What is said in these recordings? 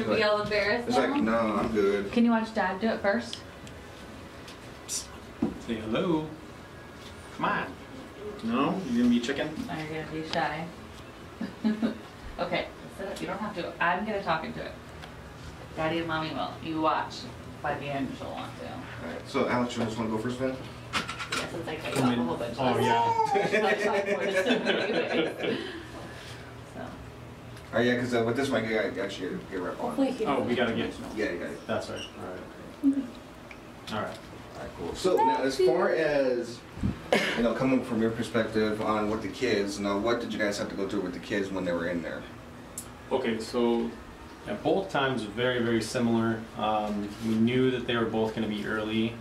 to be all embarrassed. It's like, no, I'm good. Can you watch Dad do it first? Say hello. Come on. No? You gonna be chicken? Are you gonna be shy? Okay, sit up. You don't have to. I'm gonna talk into it. Daddy and Mommy will. You watch. By the end, she'll want to. Alright, so Alex, you just want to go first then? Yes, it's like I got a whole bunch. Oh, yeah. So. Alright, yeah, because with this one, you actually get right on. Oh, we gotta get. Yeah, you got it. That's right. All right. Alright, cool. So now, as far as coming from your perspective on with the kids, what did you guys have to go through with the kids when they were in there? Okay, so at both times very, very similar. We knew that they were both going to be early,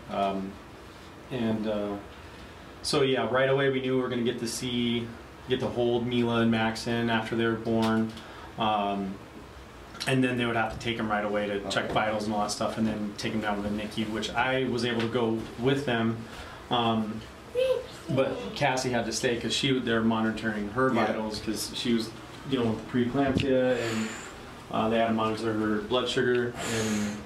so yeah, right away we knew we were going to get to hold Mila and Maxen after they were born, and then they would have to take them right away to check vitals and all that stuff, and then take them down to the NICU, which I was able to go with them. But Cassie had to stay because they're monitoring her vitals because she was dealing with preeclampsia, and they had to monitor her blood sugar and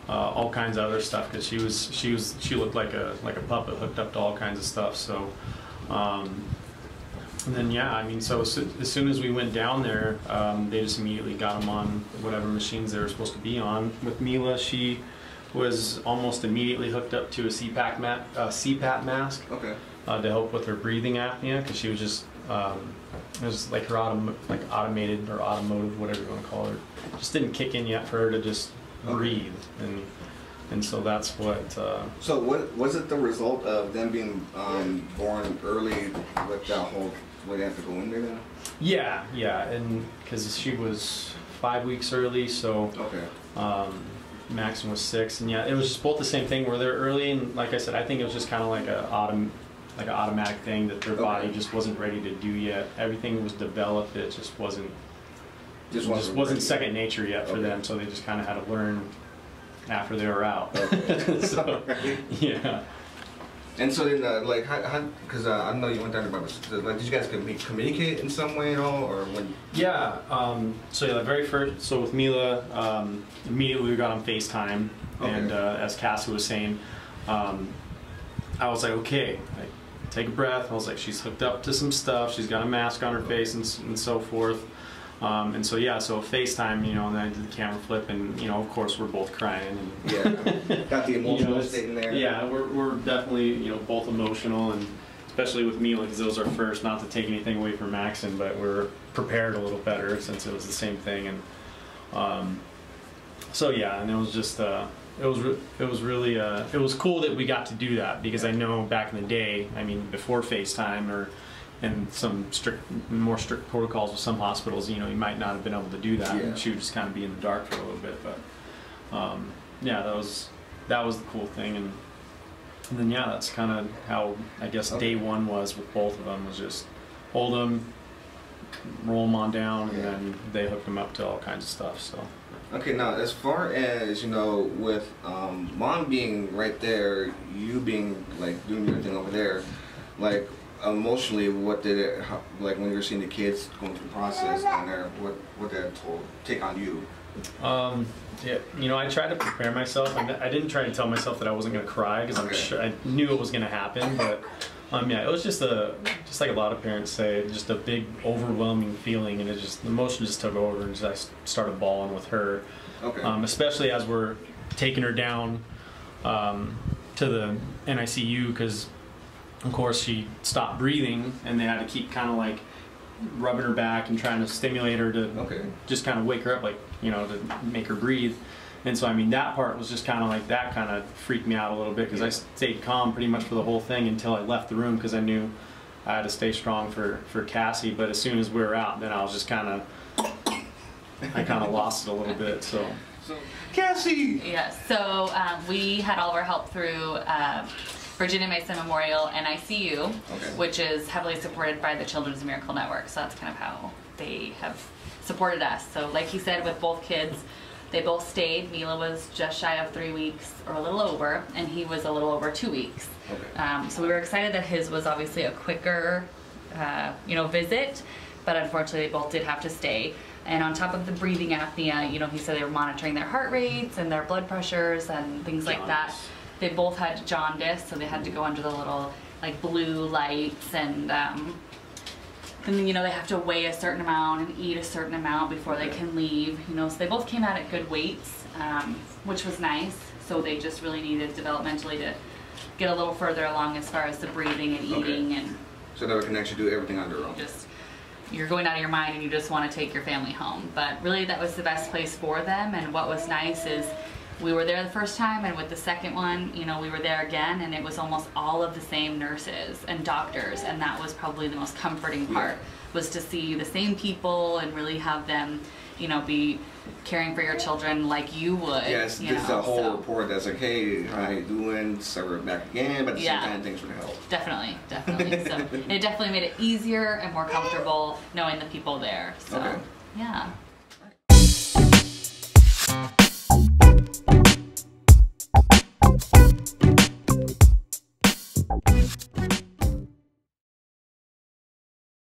all kinds of other stuff because she looked like a puppet hooked up to all kinds of stuff. So and then yeah, I mean, so as soon as we went down there, they just immediately got them on whatever machines they were supposed to be on. With Mila, she was almost immediately hooked up to a CPAP mask. Okay. To help with her breathing apnea, because she was just it was like her automated or automotive, whatever you want to call her, just didn't kick in yet for her to just breathe, and so that's what. So what was it the result of them being born early with that whole? Would they have to go in there now? Yeah, and because she was 5 weeks early, so. Okay. Maxen was 6, and yeah, it was just both the same thing where they're early, and like I said, I think it was just kind of like an automatic thing that their body just wasn't ready to do yet. Everything was developed, it just wasn't second nature yet for them, so they just kind of had to learn after they were out. Okay. So, yeah. And so then, because I know you went down about this, did you guys communicate in some way at all, or when? Yeah. So yeah, the very first. So with Mila, immediately we got on FaceTime, and as Cassie was saying, I was like, okay, take a breath. I was like, she's hooked up to some stuff. She's got a mask on her face and so forth. And so yeah, so FaceTime, and then I did the camera flip, and of course we're both crying. And yeah, got the emotional state in there. Yeah, we're definitely both emotional, and especially with Mila because it was our first. Not to take anything away from Maxen, but we're prepared a little better since it was the same thing, and so yeah, and it was just it was really it was cool that we got to do that because I know back in the day, I mean before FaceTime and some more strict protocols with some hospitals, you might not have been able to do that. Yeah. And she would just kind of be in the dark for a little bit, but yeah, that was the cool thing, and then yeah, that's kind of how I guess day one was with both of them, was just hold them, roll them on down, and then they hooked them up to all kinds of stuff. So. Okay, now as far as with mom being right there, you being doing your thing over there, emotionally, what did it when you were seeing the kids going through the process down there? What did that take on you? Yeah, I tried to prepare myself. I didn't try to tell myself that I wasn't going to cry because I'm sure I knew it was going to happen. But yeah, it was just like a lot of parents say, just a big overwhelming feeling, and the emotion just took over, and I started bawling with her. Okay. Especially as we're taking her down to the NICU because. Of course, she stopped breathing, and they had to keep kind of rubbing her back and trying to stimulate her to just kind of wake her up, to make her breathe. And so, I mean, that part was just kind of that kind of freaked me out a little bit because I stayed calm pretty much for the whole thing until I left the room because I knew I had to stay strong for Cassie. But as soon as we were out, then I was just I kind of lost it a little bit. So Cassie! Yes, so we had all of our help through Virginia Mason Memorial NICU, which is heavily supported by the Children's Miracle Network. So that's kind of how they have supported us. So like he said, with both kids, they both stayed. Mila was just shy of 3 weeks or a little over, and he was a little over 2 weeks. So we were excited that his was obviously a quicker visit, but unfortunately they both did have to stay. And on top of the breathing apnea, you know, he said they were monitoring their heart rates and their blood pressures and things like that. They both had jaundice, so they had to go under the little like blue lights, and then, you know, they have to weigh a certain amount and eat a certain amount before they can leave. You know, so they both came out at good weights, which was nice. So they just really needed developmentally to get a little further along as far as the breathing and eating, and so that we can actually do everything on their own. You're going out of your mind and you just want to take your family home. But really that was the best place for them. And what was nice is we were there the first time, and with the second one, you know, we were there again, and it was almost all of the same nurses and doctors, and that was probably the most comforting part, was to see the same people and really have them, you know, be caring for your children like you would. Yes, this is a whole report that's like, hey, how you doing? So we're back again, but the same kind of things would help. Definitely. So it definitely made it easier and more comfortable knowing the people there. So, yeah.